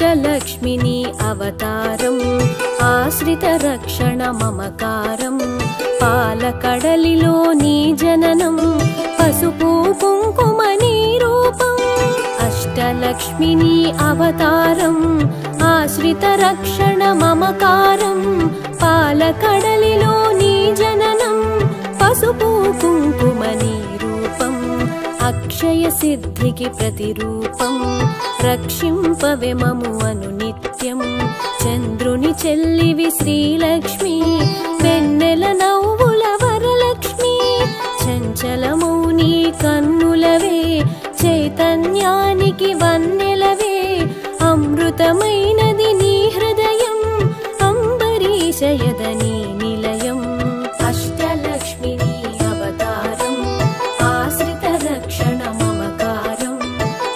అష్టలక్ష్మిని అవతారం ఆశ్రిత రక్షణ మమకారం పాలకడలిలో నీ జననం పసుపు కుంకుమ నీ రూపం అష్టలక్ష్మిని అవతారం ఆశ్రిత రక్షణ మమకారం పాలకడలిలో నీ జననం పసుపు కుంకుమ నీ రూపం అక్షయ సిద్ధికి ప్రతిరూపం రక్షింపవే మము అనునిత్యం చంద్రుని చెల్లివి శ్రీలక్ష్మి వెన్నెల నవ్వుల వరలక్ష్మి చంచలమౌ నీ కన్నులవే చైతన్యానికి వన్నెలవే అమృతమైనది నీ హృదయం అంబరీషయదని నిలయం అష్టలక్ష్మిని అవతారం ఆశ్రిత రక్షణ మమకారం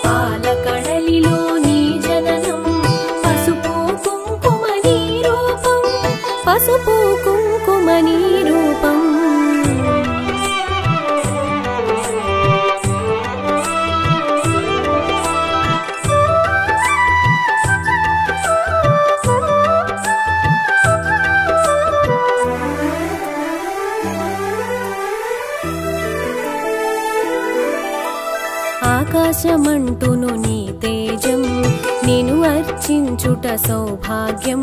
పాలకడలిలో నీ జననం పసుపు కుంకుమ నీ రూపం పసుపు కుంకుమ నీ రూపం ఆకాశమంటును నీ తేజం నిను అర్చించుట సౌభాగ్యం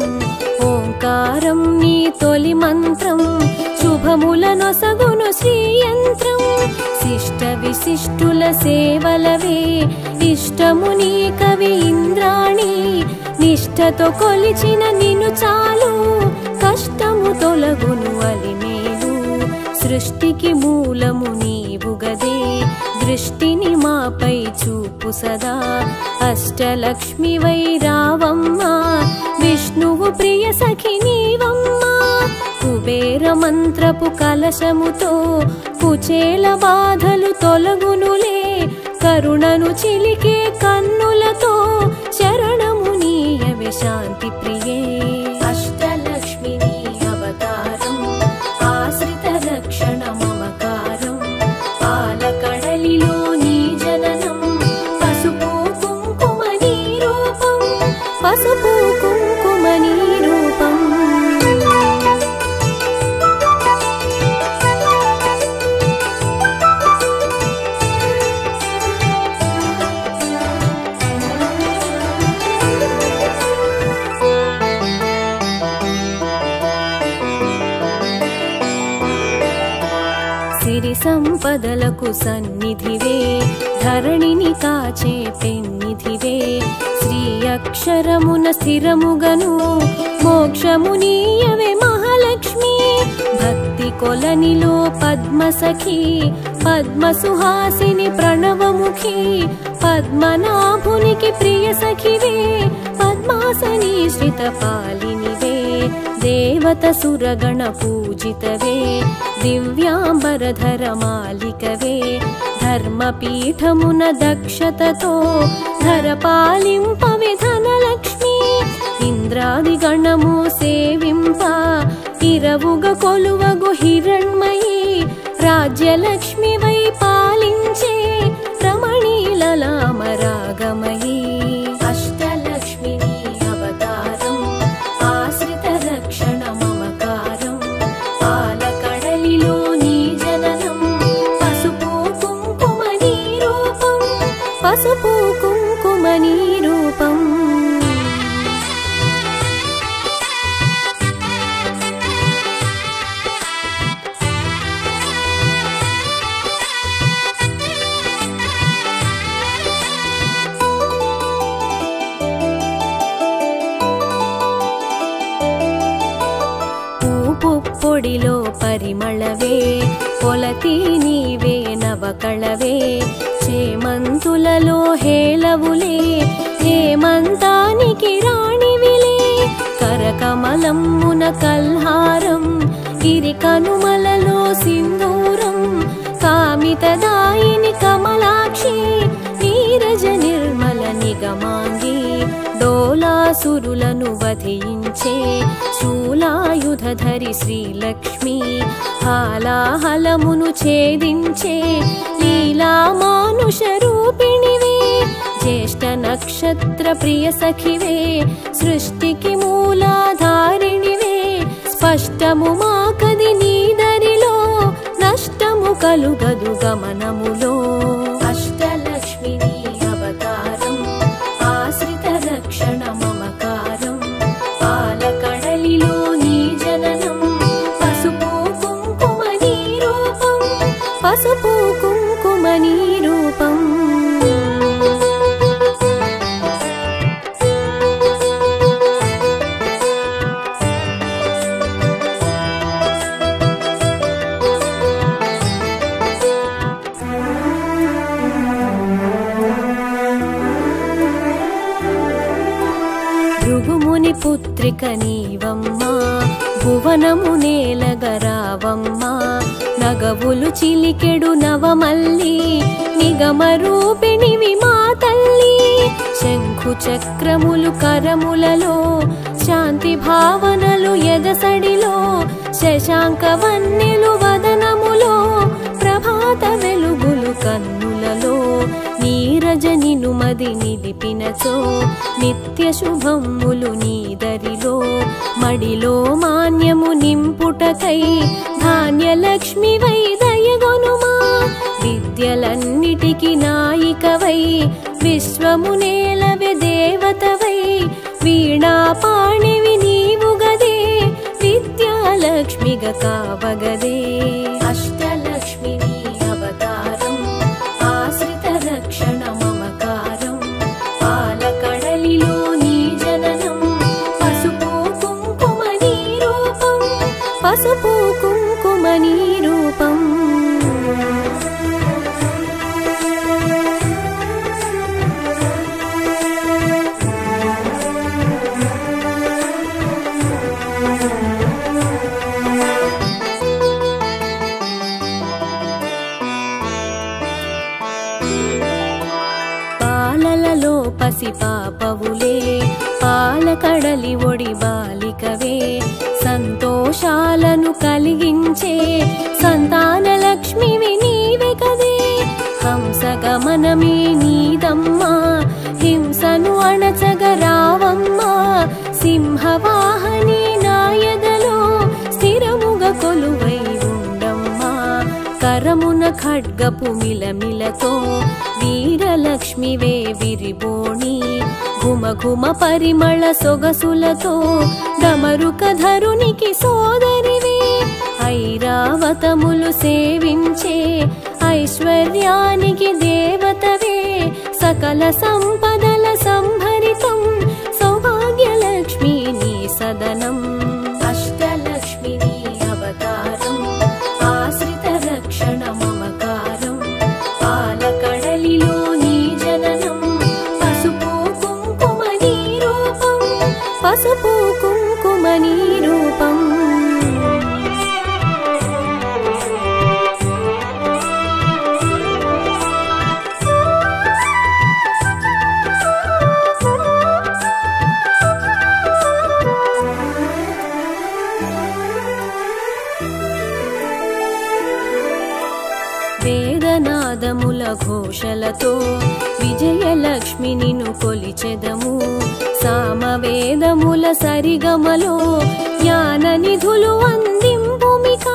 ఓంకారం నీ తొలి మంత్రం శుభములనొసగును శ్రీయంత్రం శిష్ట విశిష్టుల సేవలవే ఇష్టము నీ కవి ఇంద్రాణి నిష్ఠతో కొలిచిన నిను చాలు కష్టము తొలగును అలిమేలు సృష్టికి మూలము నీవుగదే దృష్టిని మాపై చూపు సదా అష్టలక్ష్మి వై రావమ్మ విష్ణువు ప్రియ సఖి నీవమ్మ కుబేర మంత్రపు కలశముతో కుచేల బాధలు తొలగునులే కరుణను చిలికే కన్నులతో శరణము నీయవే శాంతి ప్రియే అష్టలక్ష్మిని అవతారం ఆశ్రిత రక్షణ మమకారం పాలకడలిలో నీ జననం పసుపు కుంకుమ నీ రూపం పసుపు కుంకుమ నీ రూపం సిరి సంపదలకు సన్నిధివే ధరణిని కాచే పెన్నిధివే శ్రీ అక్షరమున స్థిరముగను మోక్షము నీయవే మహాలక్ష్మి భక్తి కొలనిలో పద్మసఖి పద్మసుహాసిని ప్రణవముఖి పద్మనాభునికి ప్రియ సఖివే పద్మాసని శ్రిత పాలినివే దేవత సురగణ పూజితవే దివ్యాంబరధర మాలికవే ధర్మపీఠమున దక్షతతో ధరపాలింపవే ధనలక్ష్మి ఇంద్రాది గణము సేవింప ఇరవుగ కొలువగు హిరణ్మయి రాజ్యలక్ష్మి వై పాలించే రమణీలలామరాగమయీ అష్టలక్ష్మిని అవతారం ఆశ్రిత రక్షణ మమకారం పాలకడలిలో నీ జననం పసుపు కుంకుమ నీ రూపం పసుపు కుంకుమ నీ రూపం పొడిలో పరిమళవే పొలతి నీవే నవకళవే చేమంతులలో హేళవులే హేమంతానికి రాణివిలే కరకమలమ్మున కల్హారం గిరి కనుమలలో సింధూరం కామితదాయిని కమలాక్షి నీరజ నిర్మల నిగమాంగి డోలాసురులను వధించే శూలాయుధధరి శ్రీలక్ష్మి హాలాహలమును ఛేదించే లీలా మానుష రూపిణివే జ్యేష్ఠ నక్షత్ర ప్రియ సఖివే సృష్టికి మూలాధారిణివే స్పష్టము మాకది నీదరిలో నష్టము కలుగదు గమనములో అష్టలక్ష్మి నీ అవతారం ఆశ్రిత రక్షణ మమకారం పాలకడలిలో నీ జననం పసుపు కుంకుమ నీ రూపం పసుపు కుంకుమ నీ రూపం భృగుముని పుత్రిక నీవమ్మా భువనము నేలగరావమ్మా నగవులు చిలికెడు నవమల్లి నిగమ రూపిణివి మా తల్లి శంఖు చక్రములు కరములలో శాంతి భావనలు ఎదసడిలో శశాంక వన్నెలు వదనములో ప్రభాత వెలుగులు కన్నులలో నీరజనిను మది నిలిపినచో నిత్య శుభములు నీదరిలో మడిలో మాన్యము నింపుటకై ధాన్యలక్ష్మి వై దయగొనుమా విద్యలన్నిటికి నాయికవై విశ్వము నేలవె దేవతవై వీణా పాణివి నీవు గదే విద్యాలక్ష్మిగా కావగదే అష్టలక్ష్మి నీ అవతారం ఆశ్రిత రక్షణ మమకారం పాలకడలిలో నీ జననం పసుపు కుంకుమ నీ రూపం పసుపు కుంకుమ నీ రూపం పాలలలో పసి పాపవులే పాలకడలి ఒడి బాలికవే సంతోషాలను కలిగించే సంతాన లక్ష్మివి నీవే కదే హంసగమనమే నీదమ్మా హింసను అణచగరావమ్మా సింహవాహని నాయదలో స్థిరముగా కొలువై ఉండమ్మా కరమున ఖడ్గపు మిలమిలతో వీరలక్ష్మివే విరిబోణి ఘుమ ఘుమ పరిమళ సొగసులతో డమరుక ధరునికి సోదరివే ఐరావతములు సేవించే ఐశ్వర్యానికి దేవతవే సకల సంపదల సంభరితం సౌభాగ్యలక్ష్మి నీ సదనం అష్టలక్ష్మి నీ అవతారం ఆశ్రిత రక్షణ మమకారం పాలకడలిలో నీ జననం పసుపు కుంకుమ నీ రూపం పసుపు కుంకుమ నీ రూపం వేదనాదముల ఘోషలతో విజయలక్ష్మి నిన్ను కొలిచెదము సామవేదముల సరిగమలో జ్ఞాన నిధులు అందింపుమిక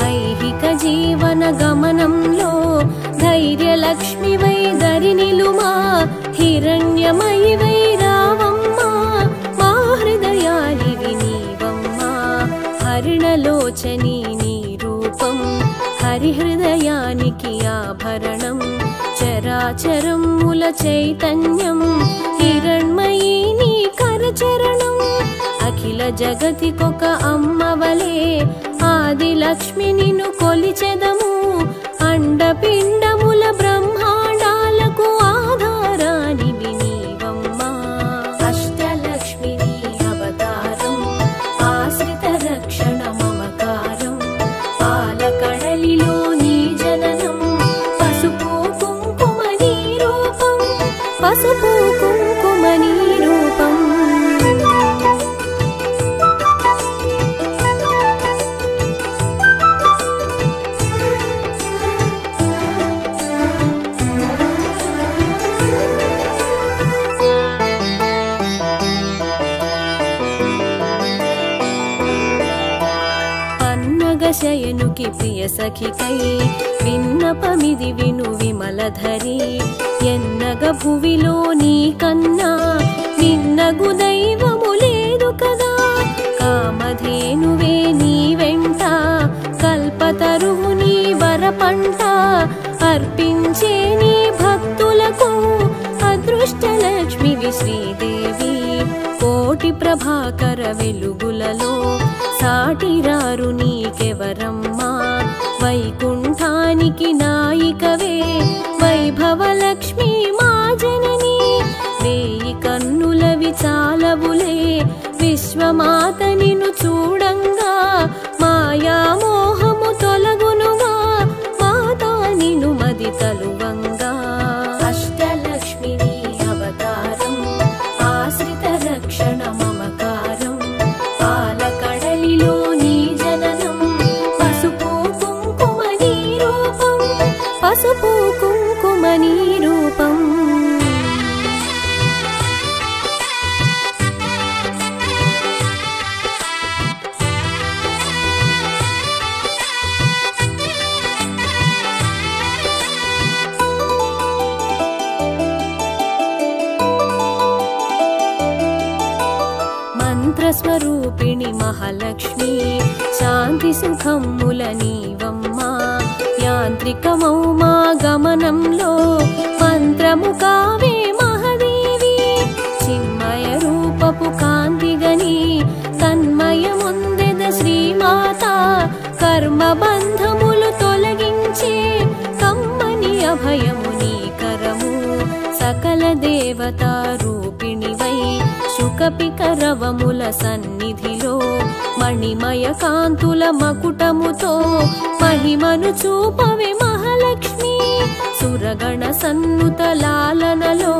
ఐహిక జీవన గమనంలో ధైర్యలక్ష్మి వై దరి నిలుమా హిరణ్యమయి వై రావమ్మా మా హృదయాలివి నీవమ్మా హరిణలోచని నీ రూపం హరిహృదయానికి ఆభరణం చరాచరముల చైతన్యం హిరణ్మయీ నీ కరచరణం అఖిల జగతికొక అమ్మవలే ఆదిలక్ష్మి నిన్ను కొలిచెదము అండపిండముల బ్రహ్మాండాలకు ఆధారానివి నీవమ్మా అష్టలక్ష్మి నీ అవతారం ఆశ్రిత రక్షణ మమకారం పాలకడలిలో నీ జననం పసుపు కుంకుమ నీ రూపం పసుపు కుంకుమ నీ రూపం విశ్వశయనుకి ప్రియ సఖికై విన్నపమిది విను విమలధరి ఎన్నగ భువిలో నీకన్నా నిన్నగు దైవము లేదు కదా కామధేనువే నీ వెంట కల్పతరువు నీ వరపంట అర్పించే నీ భక్తులకు అదృష్టలక్ష్మివి శ్రీదేవి కోటి ప్రభాకర వెలుగులలో సాటిరారు నీకెవరమ్మా వైకుంఠానికి నాయికవే వైభవలక్ష్మి మా జనని వేయి కన్నులవి చాలవులే విశ్వమాత నిన్ను చూడంగా మాయామోహము తొలగునుగా మాతా నిన్ను మది తలువంగా అష్టలక్ష్మిని అవతారం ఆశ్రిత రక్షణ మమకారం పాలకడలిలో నీ జననం పసుపు కుంకుమ నీ రూపం పసుపు కుంకుమ నీ రూపం మంత్రస్వరూపిణి మహాలక్ష్మి శాంతి సుఖముల నీవమ్మా యాంత్రికమౌ మా గమనంలో మంత్రము కావే మహాదేవి చిన్మయ రూపపు కాంతిగని తన్మయముందెద శ్రీమాత కర్మబంధములు తొలగించే కమ్మని అభయము నీ కరము సకల దేవతా రూపిణివై శుకపికరవముల సన్నిధిలో మణిమయ కాంతుల మకుటముతో మహిమను చూపవే మహాలక్ష్మి సురగణ సన్నుత లాలనలో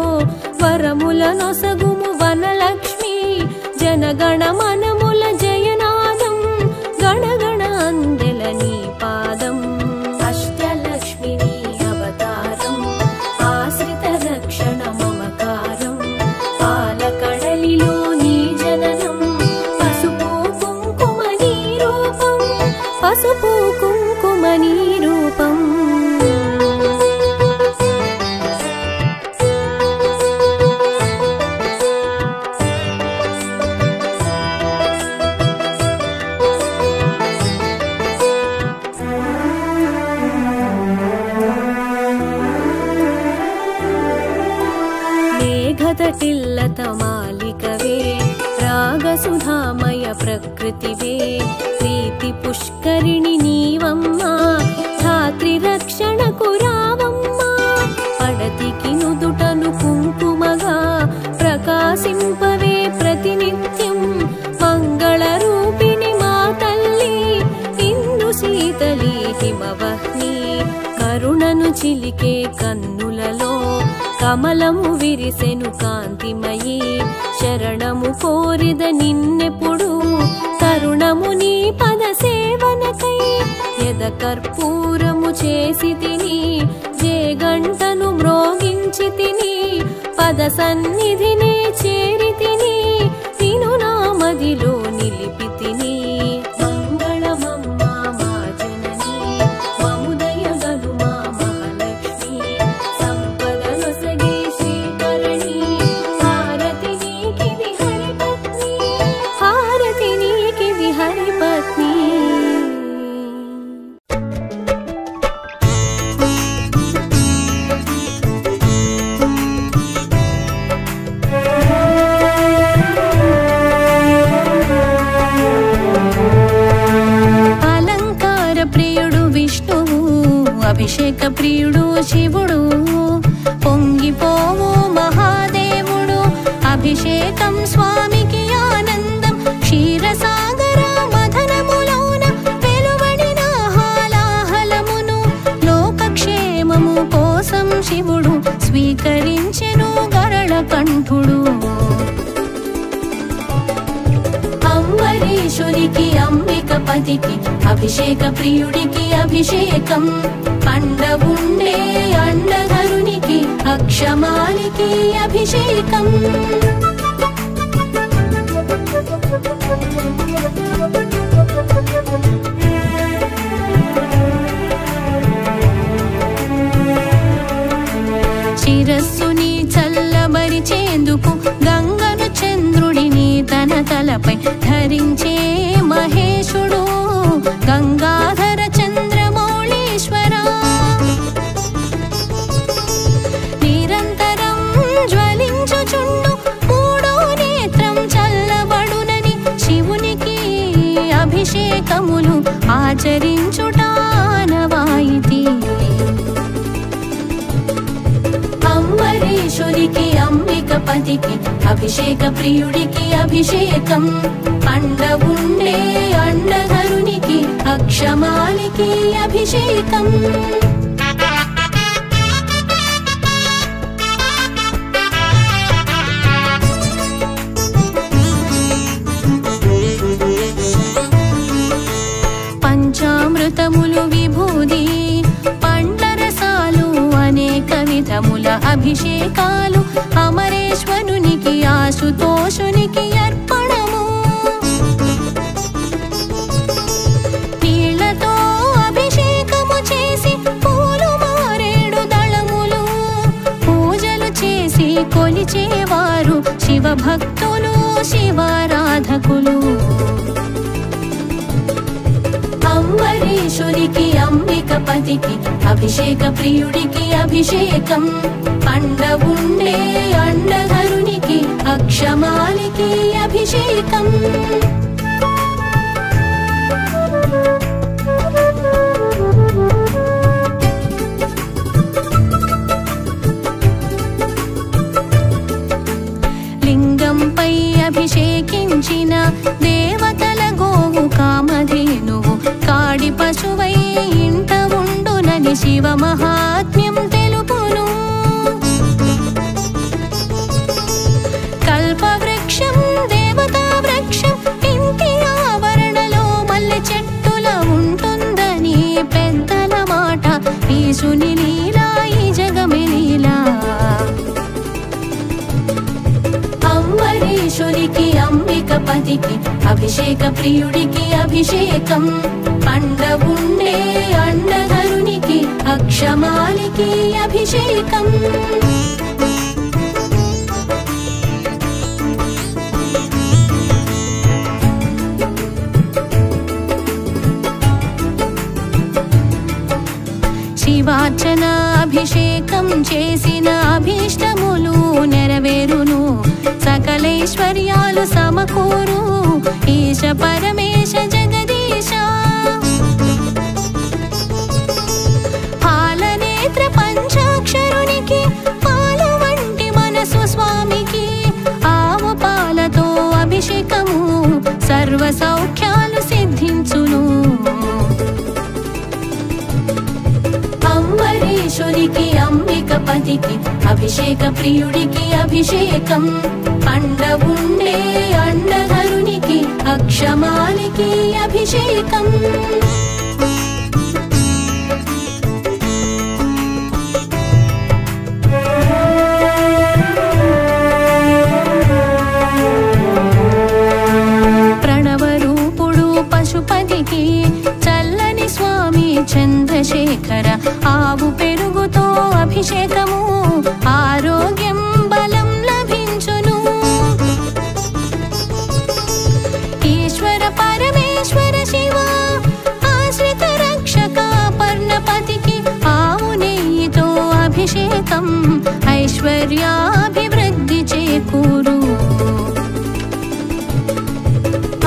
వరముల నొసగుము వనలక్ష్మి జనగణ మనముల జయనాదం గణగణ అందెల నీ పాదం అష్టలక్ష్మిని అవతారం ఆశ్రిత రక్షణ మమకారం పాలకడలిలో నీ జననం పసుపు కుంకుమ నీ రూపం పసుపు కుంకుమ నీ రూపం మేఘతటిల్లత మాలికవే రాగసుధామయ ప్రకృతివే ప్రీతి పుష్కరిణి నీవమ్మా ధాత్రి రక్షణకు రావమ్మా పడతికి నుదుటను కుంకుమగా ప్రకాశింపవే ప్రతినిత్యం మంగళ రూపిణి మా తల్లి ఇందు శీతలి హిమవహ్ని కరుణను చిలికే కన్నులలో కమలము విరిసెను కాంతిమయీ శరణము కోరిద నిన్నెప్పుడు తరుణము నీ పద సేవనకై యద కర్పూరము చేసి తిని జేగంటను మ్రోగించి తిని పద సన్నిధినే చేరి తిని తిను నా మదిలో నిలిపి తిని మంగళమమ్మా మా జనని మముదయగను మా మహాలక్ష్మి సంపదనొసగే శ్రీకరణి హారతి నీకిది హరిపత్ని హారతి నీకిది హరిపత్ని అభిషేక ప్రియుడు శివుడు పొంగిపోవు మహాదేవుడు అభిషేకం స్వామికి ఆనందం క్షీరసాగర మథనములోన వెలువడిన హాలాహలమును లోకక్షేమము కోసం శివుడు స్వీకరించెను గరళ కంఠుడు అంబరీషునికి అంబికపతికి అభిషేక ప్రియుడికి అభిషేకం అండవుండే అండధరునికి అక్షమాలికి అభిషేకం శిరస్సుని చల్లబరిచేందుకు గంగను చంద్రుడిని తన తలపై ధరించే మహేశుడు గంగాధర చంద్రమౌళీశ్వర. నిరంతరం జ్వలించుచుండు మూడో నేత్రం చల్లబడునని శివునికి అభిషేకములు ఆచరించుట ఆనవాయితీ. అంబరీషునికి అంబికపతికి అభిషేక ప్రియుడికి అభిషేకం. అండవుండే అండధరునికి అక్షమాలికి అభిషేకం. పంచామృతములు విభూది పండ్లరసాలు అనేక విధముల అభిషేకాలు అమరేశ్వరునికి ఆశుతోషునికి అర్పణము. నీళ్లతో అభిషేకము చేసి పూలు మారేడు దళములు పూజలు చేసి కొలిచేవారు శివభక్తులు శివారాధకులు. అంబరీషునికి అంబికపతికి అభిషేక ప్రియుడికి అభిషేకం. అండవుండే అండధరునికి అక్షమాలికి అభిషేకం. లింగంపై అభిషేకించిన దేవతల గోవు కామధేనువు కాడి పశువై ఇంట ఉండునని శివ మహాత్మ్యం తెలుపును. కల్పవృక్షం దేవతా వృక్షం ఇంటి ఆవరణలో మల్లె చెట్టుల ఉంటుందని పెద్దల మాట. ఈశుని లీలా ఈ జగమే లీలా. అంబరీషునికి అంబికపతికి అభిషేక ప్రియుడికి అభిషేకం. అండవుండే అండధరునికి అక్షమాలికి అభిషేకం. శివార్చన అభిషేకం చేసిన అభీష్టములు నెరవేరును. సకలైశ్వర్యాలు సమకూరు ఈశ పరమేశ జగదీశ. పాలనేత్ర పంచాక్షరునికి పాలు వంటి మనసు స్వామికి ఆవు పాలతో అభిషేకము సర్వ సౌఖ్యాలు సిద్ధించును. అంబరీషునికి అంబికపతికి అభిషేక ప్రియుడికి అభిషేకం. అండవుండే అండధరునికి అక్షమాలికి అభిషేకం. ప్రణవరూపుడు పశుపతికి చల్లని స్వామి చంద్రశేఖర ఆవు పెరుగుతో అభిషేకము ఆరోగ్యం బలం లభించును. ఈశ్వర పరమేశ్వర శివ ఆశ్రిత రక్షక పర్ణపతికి ఆవు నెయ్యితో అభిషేకం ఐశ్వర్యాభివృద్ధి చేకూరు.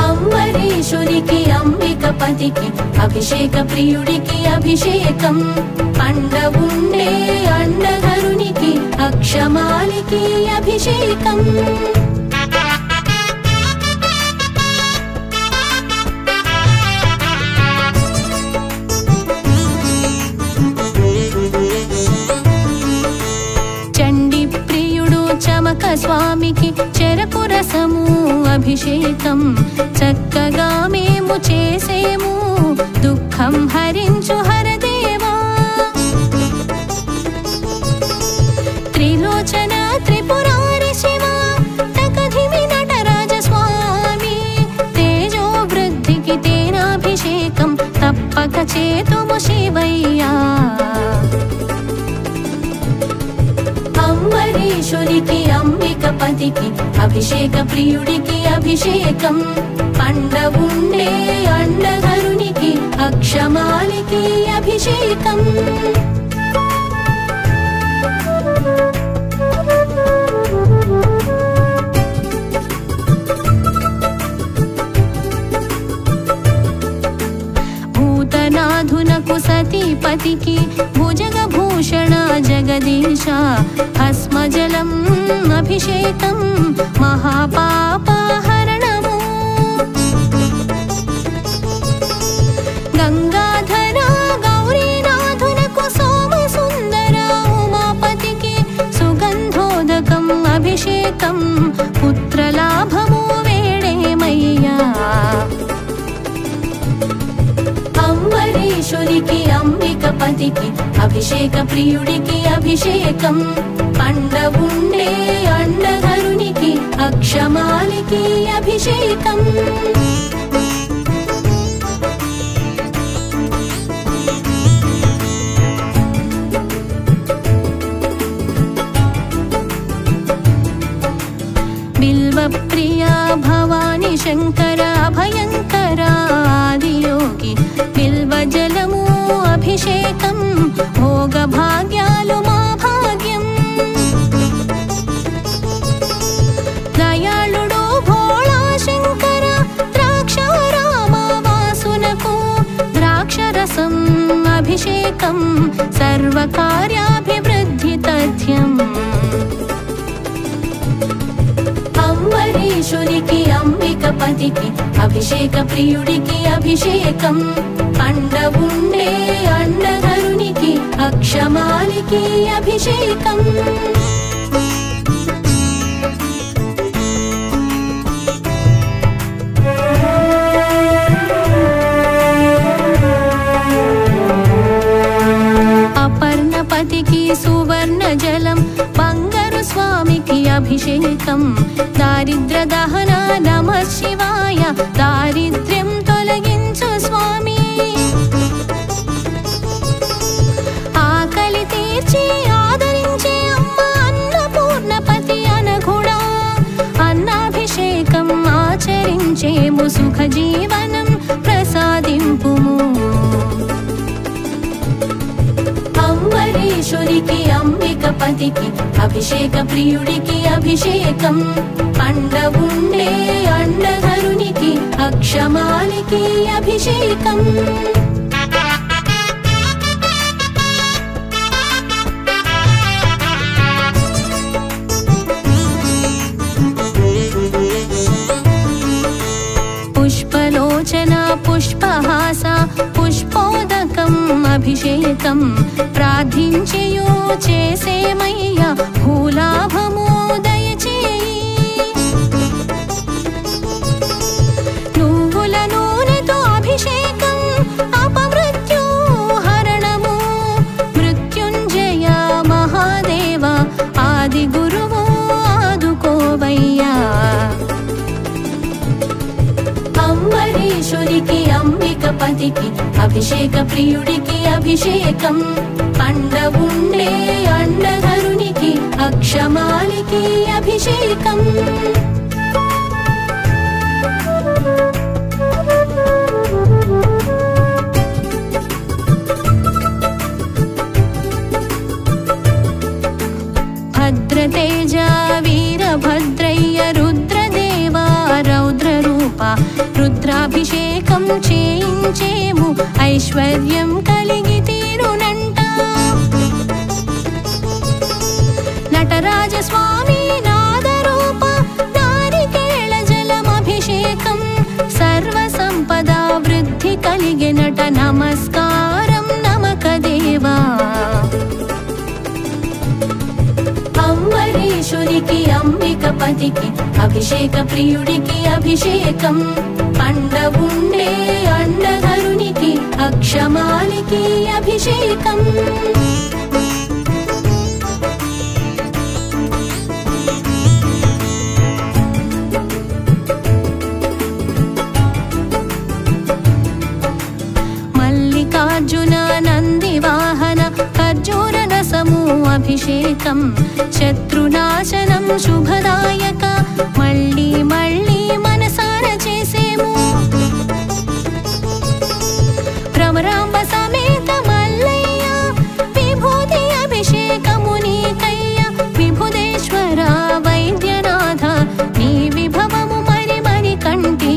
అంబరీషునికి అంబికపతికి అభిషేక ప్రియుడికి అభిషేకం. అండవుండే అండధరునికి అక్షమాలికి అభిషేకం. చండి ప్రియుడు చమక స్వామికి చెరకు రసము అభిషేకం చక్కగా మేము చేసేము దుఃఖం హరించు హరదేవా. త్రిలోచన త్రిపురారి శివ తకధిమి నటరాజ స్వామి తేజో వృద్ధికి తేనాభిషేకం తప్పక చేతుము శివయ్యా. అంబరీషునికి అంబికపతికి అభిషేక ప్రియుడికి అభిషేకం పండవుండే అండధరునికి అక్షమాలికి అభిషేకం భూతనాథునకు సతీపతికి భుజగభూషణ జగదీశ భస్మజలం అభిషేకం మహాపాపహరణము గంగాధర గౌరీనాథునకు సోమసుందర ఉమాపతికి సుగంధోదకం అభిషేకం పుత్రలాభము వేడేమయ్యా అంబరీషునికి అంబికపతికి అభిషేక ప్రియుడికి అభిషేకం పండవుండే అండధరునికి అక్షమాలికి అభిషేకం బిల్వప్రియా భవాని శంకర భయంకర ఆదియోగి బిల్వజలము అభిషేకం భోగ భాగ్యాలు మా భాగ్యం దయాళుడు భోళా శంకర ద్రాక్షారామ వాసునకు ద్రాక్షరసం అభిషేకం సర్వకార్యాభివృద్ధి తథ్యం అంబరీషునికి అంబికపతికి అభిషేక ప్రియుడికి అభిషేకం పండవుండే అండధరునికి అక్షమాలికి అభిషేకం అపర్ణపతికి సువర్ణ జలం బంగారు స్వామికి అభిషేకం దారిద్ర్య దహన నమః శివాయ దారిద్ర్యం తొలగించు స్వామి ఆకలి తీర్చి ఆదరించే అమ్మ అన్నపూర్ణపతి అనఘుడా అన్నాభిషేకం ఆచరించేము సుఖ జీవనం ప్రసాదింపుము అంబరీషునికి అంబికపతికి అభిషేక ప్రియుడికి అభిషేకం పండవుండే అండధరునికి అక్షమాలికి అభిషేకం పుష్పలోచన పుష్పహాస పుష్పోదకం అభిషేకం ప్రార్థించేయు చేసేమయ్యా భూలాభము దయచేయి నువ్వుల నూనెతో అభిషేకం అపమృత్యు హరణము మృత్యుంజయ మహాదేవ ఆది గురువు ఆదుకోవయ్యా అంబరీషునికి అంబికపతికి అభిషేక ప్రియుడికి అభిషేకం పండవుండే అండధరునికి అక్షమాలికి అభిషేకం భద్రతేజ వీరభద్రయ్య రుద్రదేవ రౌద్రరూప రుద్రాభిషేకం చేయించేము ఐశ్వర్యం కలిగి తీరునంట నటరాజ స్వామి నాదరూప నారికేళ జలమభిషేకం సర్వ సంపద వృద్ధి కలిగినట నమస్కారం నమక దేవా అంబరీషునికి అంబికపతికి అభిషేక ప్రియుడికి అభిషేకం పండవుండే అండధరునికి అక్షమాలికి అభిషేకం మల్లికార్జున నంది వాహన ఖర్జూర రసము అభిషేకం అభిషేకం శత్రునాశనం శుభదాయక మళ్ళీ మళ్ళీ మనసార చేసేము భ్రమరాంబ సమేత మల్లయ్య విభూతి అభిషేకము నీకయ్య విభుదేశ్వర వైద్యనాథ నీ విభవము మరి మరి కంటి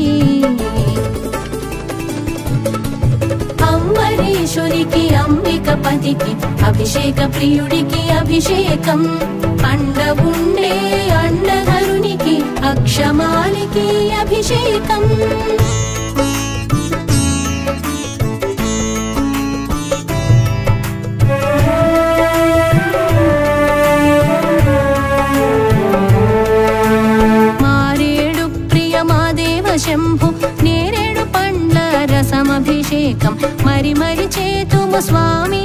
అంబరీషునికి అంబికపతికి అభిషేక ప్రియుడికి అభిషేకం అండవుండే అండధరునికి అక్షమాలికి అభిషేకం మారేడు ప్రియమాదేవ శంభు నేరేడు పండ్ల రసమభిషేకం మరి మరి చేతుము స్వామి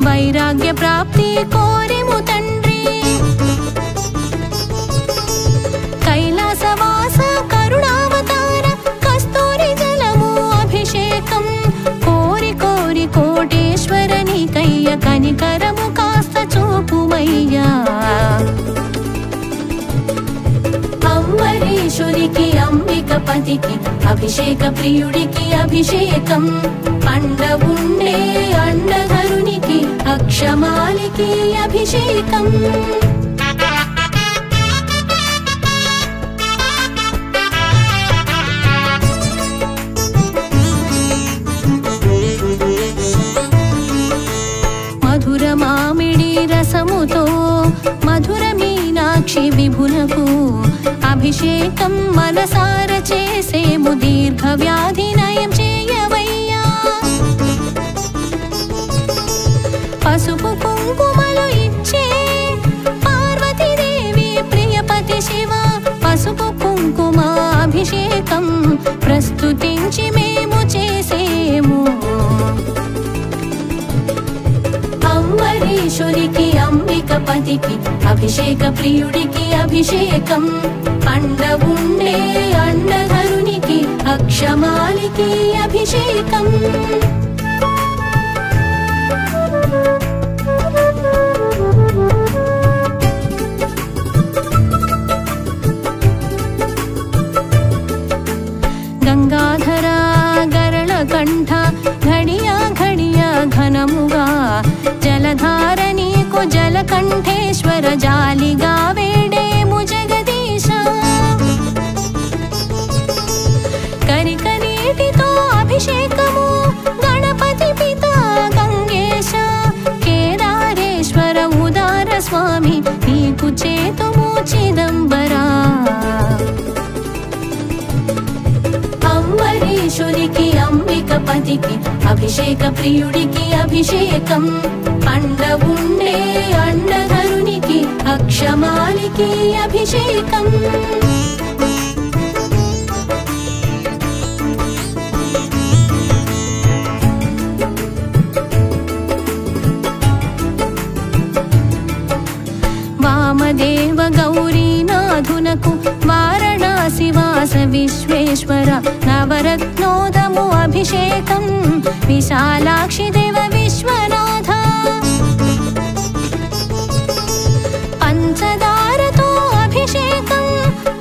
వైరాగ్య ప్రాప్తి కోరిము తండ్రి కైలాసవాస కరుణావతార కస్తూరి జలము అభిషేకం కోరి కోరి కోటేశ్వరని కయ్య కనికరము కాస్త చూపుమయ్యా అంబరీషునికి అంబికపతికి అభిషేక ప్రియుడికి అభిషేకం అండవుండే అండధరునికి అక్షమాలికి అభిషేకం మధుర మామిడి రసముతో మధుర మీనాక్షి విభునకు అభిషేకం మనసార చేసేము దీర్ఘ వ్యాధి నయం చేయవయ్యా పసుపు కుంకుమలు ఇచ్చే పార్వతీదేవి ప్రియపతి శివ పసుపు కుంకుమ అభిషేకం ప్రస్తుతించి మేము చేసేము అంబరీషునికి అంబికపతికి అభిషేక ప్రియుడికి అభిషేకం అండవుండే అండధరునికి అక్షమాలికి అభిషేకం గంగాధర గరళ కంఠ ఘడియా ఘడియా ఘనముగా జలధార నీకు జలకంఠేశ్వర జాలిగా వేడేము జగదీశ కరిక నీటితో అభిషేకము గణపతి పిత గంగేశ కేదారేశ్వర ఉదార స్వామి నీకు చేతుము చిదంబరా అంబరీషునికి అంబికపతికి అభిషేక ప్రియుడికి అభిషేకం అండవుండే అండధరునికి అక్షమాలికి అభిషేకం వామదేవ గౌరీనాథునకు వారణాసి వాస విశ్వేశ్వర నవరత్నోదము అభిషేకం విశాలాక్షి దేవ విశ్వనాథ పంచదారతో అభిషేకం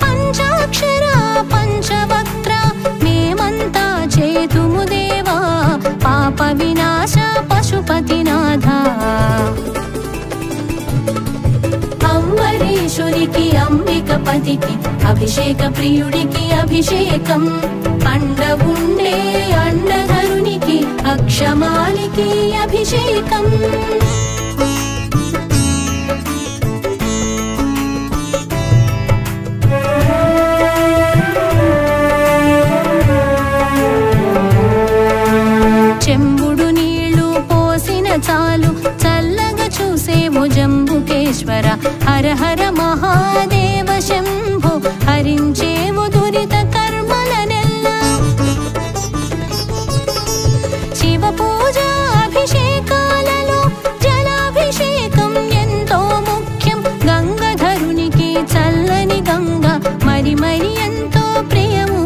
పంచాక్షర పంచవక్త్ర మేమంతా చేతుము దేవా పాప వినాశ పశుపతినాథ అంబరీషునికి అంబికపతికి అభిషేక ప్రియుడికి అభిషేకం అండవుండే అండధరునికి అక్షమాలికి అభిషేకం చెంబుడు నీళ్లు పోసిన చాలు చల్లగా చూసేవు జంబుకేశ్వర హర హర మహాదేవ శంభో హరించేవు దురిత కర్మలనెల్ల శివ పూజ అభిషేకాలలో జలాభిషేకం ఎంతో ముఖ్యం గంగాధరునికి చల్లని గంగ మరి మరి ఎంతో ప్రియము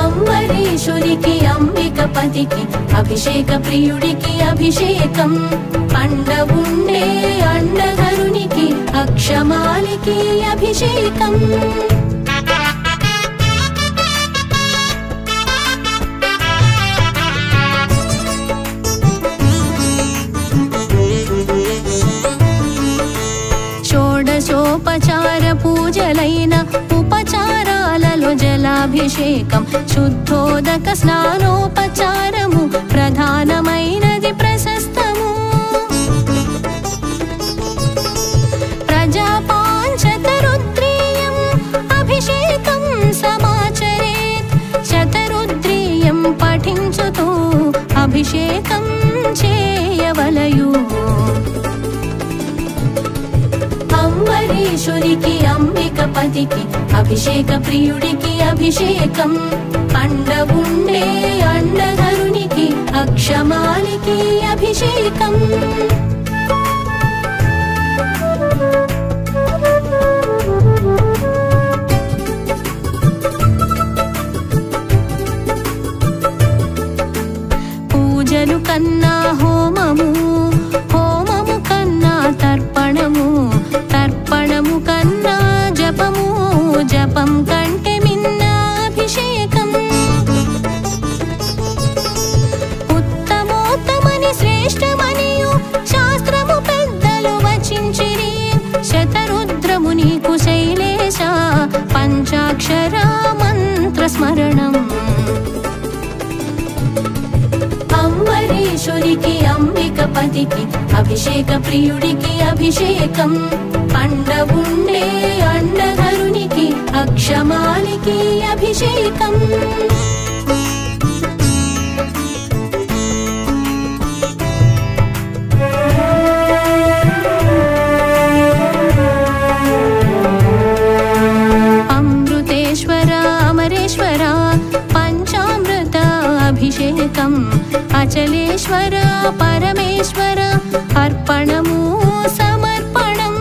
అంబరీషునికి అంబికపతికి అభిషేక ప్రియుడికి అభిషేకం పండవుండే అండధరునికి అక్షమాలికి అభిషేకం షోడశోపచార పూజలైన ఉపచారాలలో జలాభిషేకం శుద్ధోదక స్నానోపచారము ప్రధానమైనది ప్రశస్తము ప్రజాపాంచతరుద్రీయం అభిషేకం సమాచరేత్ శతరుద్రీయం పఠించుతూ అభిషేకం చేయవలయు అంబరీషునికి అంబికపతికి అభిషేక ప్రియుడికి అభిషేకం పండవుండే అండధరునికి అక్షమాలికి అభిషేకం పూజలు కన్నా హోమము హోమము కన్నా తర్పణము తర్పణము కన్నా జపము జపం కంటే మిన్న అభిషేకం ఉత్తమోత్తమని శ్రేష్టమనియు శాస్త్రము పెద్దలు వచించిరి శతరుద్రము నీకు శైలేశ పంచాక్షర మంత్ర స్మరణం అంబరీషునికి అంబికపతికి అభిషేక ప్రియుడికి అభిషేకం పండవుండే అండధరునికి అక్షమాలికి అభిషేకం అమృతేశ్వర అమరేశ్వర పంచామృత అభిషేకం అచలేశ్వర పరమేశ్వర అర్పణము సమర్పణం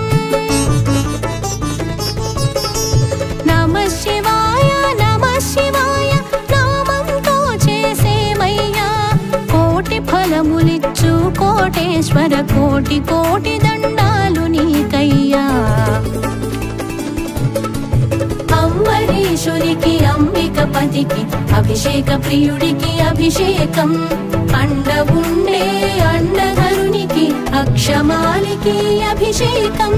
నమః శివాయ నామంతో చేసేమయ్యా కోటి ఫలములిచ్చు కోటేశ్వర కోటి కోటి దండాలు నీకయ్యా అంబరీషునికి అంబికపతికి అభిషేక ప్రియుడికి అభిషేకం పండవుండే అండధరునికి అక్షమాలికి అభిషేకం